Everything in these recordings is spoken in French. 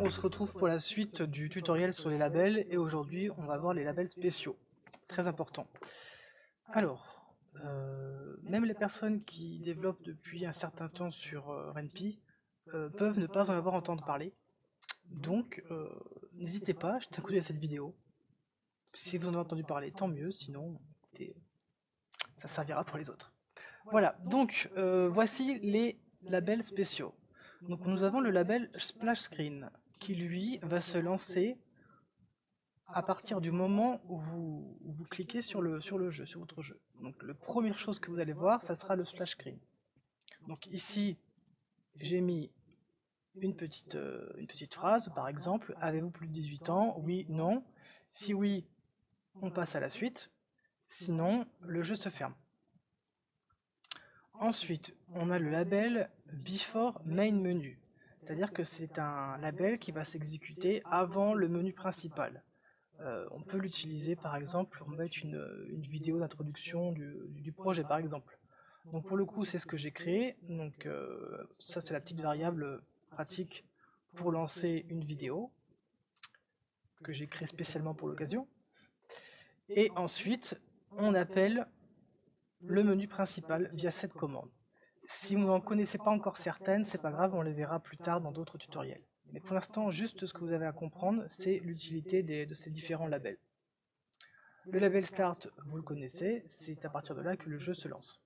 on se retrouve pour la suite du tutoriel sur les labels et aujourd'hui on va voir les labels spéciaux, très important. Alors, même les personnes qui développent depuis un certain temps sur RenPy peuvent ne pas en avoir entendu parler, donc n'hésitez pas à jeter un coup d'œil à cette vidéo. Si vous en avez entendu parler, tant mieux, sinon écoutez, ça servira pour les autres. Voilà, donc voici les labels spéciaux. Donc nous avons le label Splash Screen qui lui va se lancer à partir du moment où vous cliquez sur le jeu, sur votre jeu. Donc la première chose que vous allez voir, ça sera le Splash Screen. Donc ici, j'ai mis une petite phrase, par exemple, avez-vous plus de 18 ans? Oui, non. Si oui, on passe à la suite. Sinon, le jeu se ferme. Ensuite, on a le label Before Main Menu, c'est-à-dire que c'est un label qui va s'exécuter avant le menu principal. On peut l'utiliser par exemple pour mettre une vidéo d'introduction du projet par exemple. Donc pour le coup c'est ce que j'ai créé, donc ça c'est la petite variable pratique pour lancer une vidéo que j'ai créée spécialement pour l'occasion. Et ensuite on appelle le menu principal via cette commande. Si vous n'en connaissez pas encore certaines, c'est pas grave, on les verra plus tard dans d'autres tutoriels. Mais pour l'instant, juste ce que vous avez à comprendre, c'est l'utilité de ces différents labels. Le label Start, vous le connaissez, c'est à partir de là que le jeu se lance.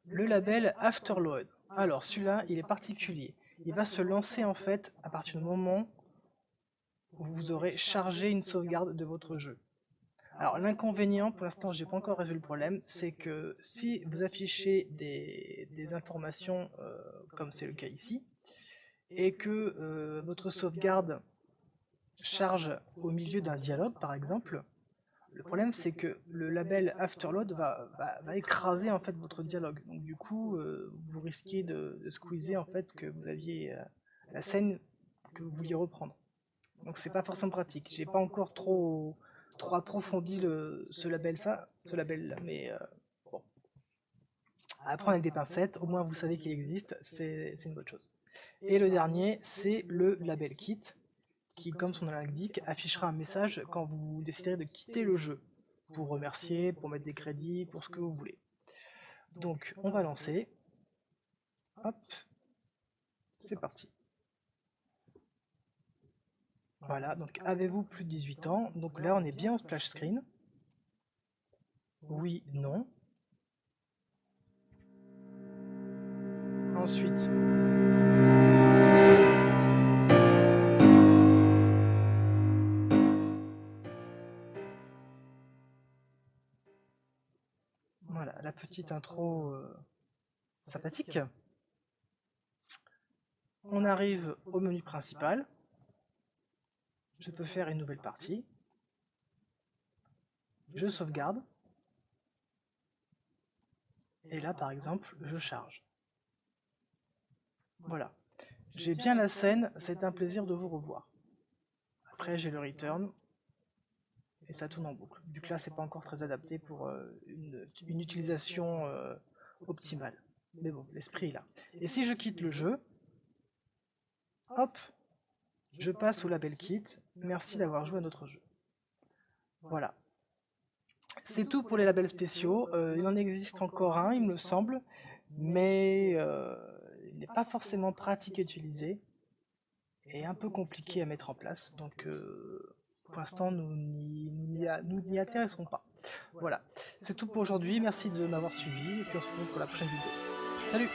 Le label Afterload, alors celui-là, il est particulier. Il va se lancer en fait à partir du moment où vous aurez chargé une sauvegarde de votre jeu. Alors l'inconvénient, pour l'instant j'ai pas encore résolu le problème, c'est que si vous affichez des informations comme c'est le cas ici, et que votre sauvegarde charge au milieu d'un dialogue par exemple, le problème c'est que le label Afterload va écraser en fait votre dialogue. Donc du coup vous risquez de squeezer en fait que vous aviez la scène que vous vouliez reprendre. Donc c'est pas forcément pratique. J'ai pas encore trop approfondi ce label là, mais bon. À prendre avec des pincettes, au moins vous savez qu'il existe, c'est une bonne chose. Et le dernier, c'est le label Kit, qui, comme son nom l'indique, affichera un message quand vous déciderez de quitter le jeu, pour remercier, pour mettre des crédits, pour ce que vous voulez. Donc on va lancer. Hop, c'est parti. Voilà, donc avez-vous plus de 18 ans? Donc là on est bien au splash screen. Oui, non. Ensuite, voilà, la petite intro sympathique. On arrive au menu principal. Je peux faire une nouvelle partie. Je sauvegarde. Et là, par exemple, je charge. Voilà. J'ai bien la scène, c'est un plaisir de vous revoir. Après, j'ai le return. Et ça tourne en boucle. Du coup là, c'est pas encore très adapté pour une utilisation optimale. Mais bon, l'esprit est là. Et si je quitte le jeu, hop, je passe au label Kit. Merci d'avoir joué à notre jeu. Voilà. C'est tout pour les labels spéciaux. Il en existe encore un, il me semble, mais il n'est pas forcément pratique à utiliser et un peu compliqué à mettre en place. Donc pour l'instant, nous n'y intéresserons pas. Voilà, c'est tout pour aujourd'hui. Merci de m'avoir suivi et puis on se retrouve pour la prochaine vidéo. Salut!